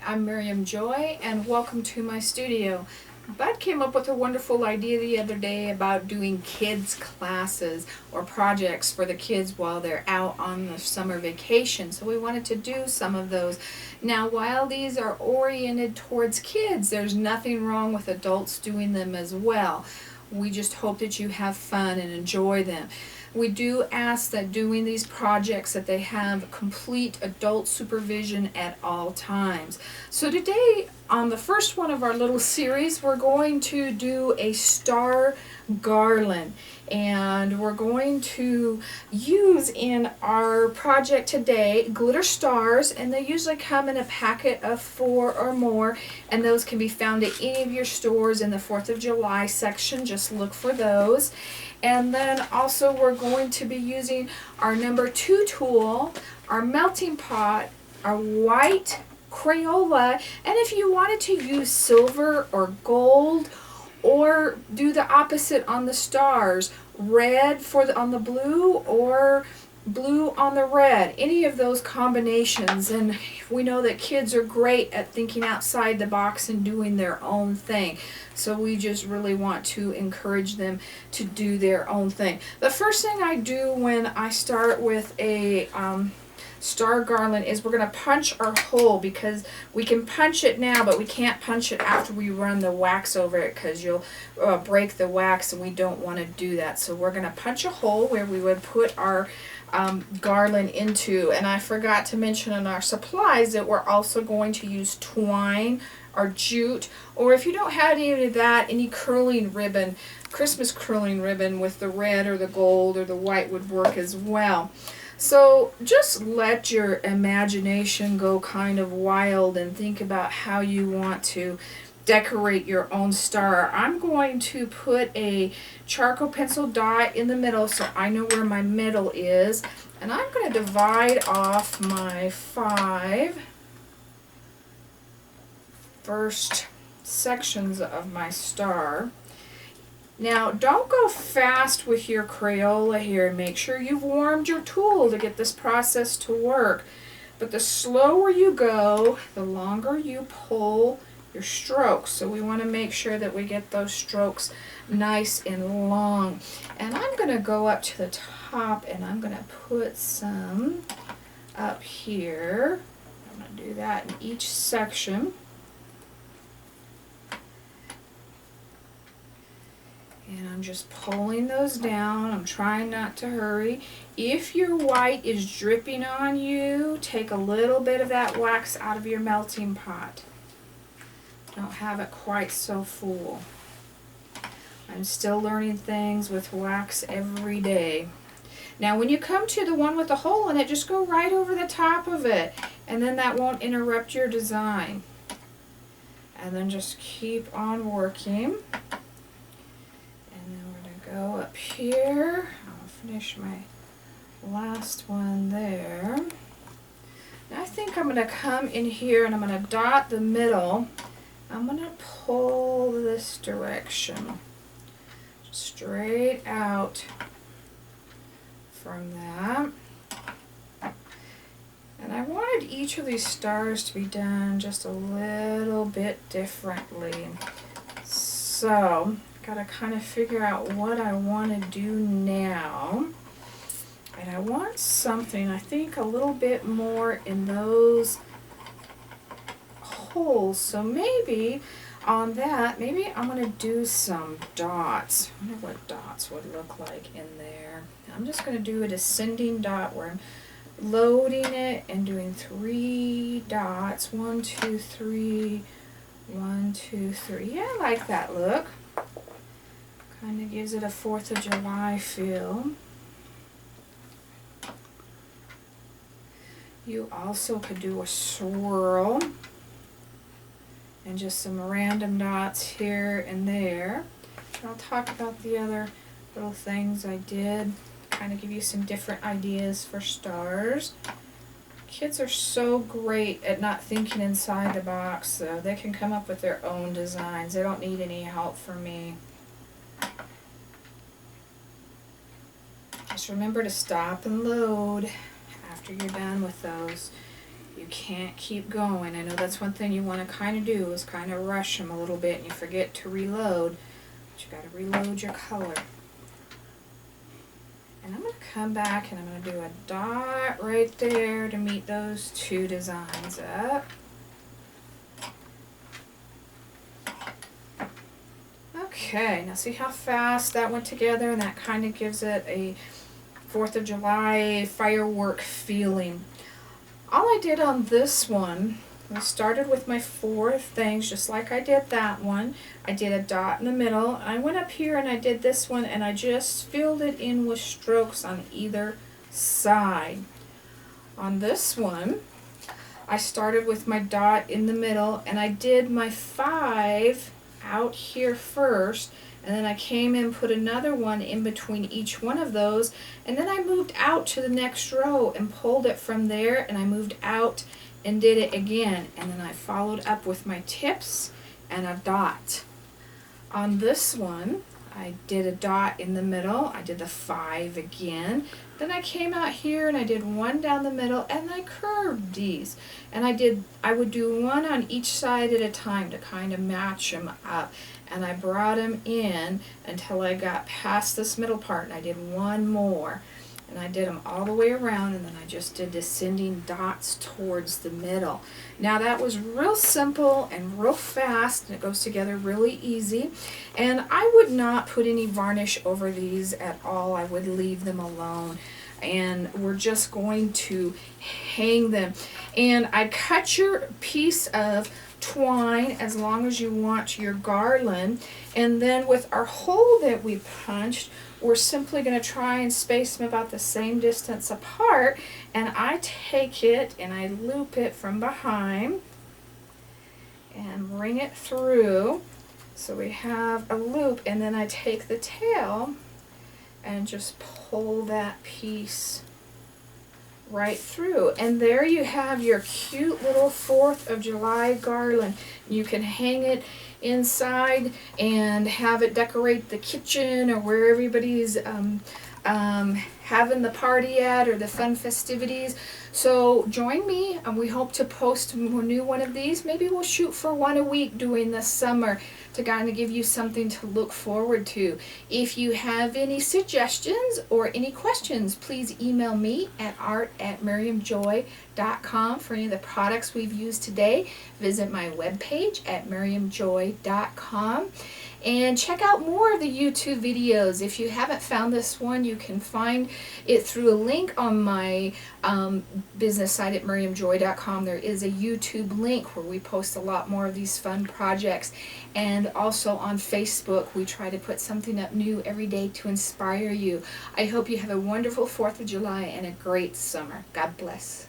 I'm Miriam Joy, and welcome to my studio. Bud came up with a wonderful idea the other day about doing kids classes or projects for the kids while they're out on the summer vacation. So we wanted to do some of those. Now, while these are oriented towards kids, there's nothing wrong with adults doing them as well. We just hope that you have fun and enjoy them. We do ask that doing these projects that they have complete adult supervision at all times. So today, on the first one of our little series, we're going to do a star garland. And we're going to use in our project today glitter stars, and they usually come in a packet of 4 or more, and those can be found at any of your stores in the 4th of July section. Just look for those. And then also we're going to be using our number 2 tool, our melting pot, our white Crayola, and if you wanted to use silver or gold, or do the opposite on the stars, red on the blue or blue on the red, any of those combinations. And we know that kids are great at thinking outside the box and doing their own thing. So we just really want to encourage them to do their own thing. The first thing I do when I start with a star garland is we're going to punch our hole, because we can punch it now, but we can't punch it after we run the wax over it, because you'll break the wax, and we don't want to do that. So we're going to punch a hole where we would put our garland into. And I forgot to mention in our supplies that we're also going to use twine or jute, or if you don't have any of that, any curling ribbon, Christmas curling ribbon with the red or the gold or the white would work as well. So just let your imagination go kind of wild and think about how you want to decorate your own star. I'm going to put a charcoal pencil dot in the middle so I know where my middle is, and I'm going to divide off my 5 first sections of my star. Now, don't go fast with your Crayola here. Make sure you've warmed your tool to get this process to work. But the slower you go, the longer you pull your strokes. So we want to make sure that we get those strokes nice and long. And I'm going to go up to the top, and I'm going to put some up here. I'm going to do that in each section. And I'm just pulling those down. I'm trying not to hurry. If your white is dripping on you, take a little bit of that wax out of your melting pot. Don't have it quite so full. I'm still learning things with wax every day. Now when you come to the one with the hole in it, just go right over the top of it, and then that won't interrupt your design. And then just keep on working. Go up here. I'll finish my last one there. Now I think I'm going to come in here and I'm going to dot the middle. I'm going to pull this direction straight out from that. And I wanted each of these stars to be done just a little bit differently. So got to kind of figure out what I want to do now. And I want something, I think, a little bit more in those holes. So maybe on that, maybe I'm going to do some dots. I wonder what dots would look like in there. I'm just going to do a descending dot where I'm loading it and doing 3 dots. 1, 2, 3, 1, 2, 3. Yeah, I like that look. Kind of gives it a 4th of July feel. You also could do a swirl and just some random dots here and there. I'll talk about the other little things I did, kind of give you some different ideas for stars. Kids are so great at not thinking inside the box, so they can come up with their own designs. They don't need any help from me. Just remember to stop and load after you're done with those. You can't keep going. I know that's one thing you want to kind of do, is kind of rush them a little bit and you forget to reload. But you got to reload your color. And I'm going to come back and I'm going to do a dot right there to meet those two designs up. Okay, now see how fast that went together, and that kind of gives it a 4th of July firework feeling. All I did on this one, I started with my 4 things just like I did that one. I did a dot in the middle. I went up here and I did this one and I just filled it in with strokes on either side. On this one, I started with my dot in the middle and I did my 5 out here first, and then I came in, put another one in between each one of those, and then I moved out to the next row and pulled it from there, and I moved out and did it again, and then I followed up with my tips and a dot. On this one, I did a dot in the middle, I did the 5 again, then I came out here and I did 1 down the middle and I curved these, and I would do 1 on each side at a time to kind of match them up, and I brought them in until I got past this middle part, and I did 1 more, and I did them all the way around, and then I just did descending dots towards the middle. Now that was real simple and real fast, and it goes together really easy, and I would not put any varnish over these at all. I would leave them alone, and we're just going to hang them. And I cut your piece of twine as long as you want your garland, and then with our hole that we punched, we're simply going to try and space them about the same distance apart, and I take it and I loop it from behind and bring it through so we have a loop, and then I take the tail and just pull that piece right through, and there you have your cute little 4th of July garland. You can hang it inside and have it decorate the kitchen or where everybody's having the party at, or the fun festivities. So join me, and we hope to post a new one of these. Maybe we'll shoot for 1 a week during the summer to kind of give you something to look forward to. If you have any suggestions or any questions, please email me at art@miriamjoy.com for any of the products we've used today. Visit my webpage at miriamjoy.com. And check out more of the YouTube videos. If you haven't found this one, you can find it through a link on my business site at miriamjoy.com. There is a YouTube link where we post a lot more of these fun projects. And also on Facebook, we try to put something up new every day to inspire you. I hope you have a wonderful 4th of July and a great summer. God bless.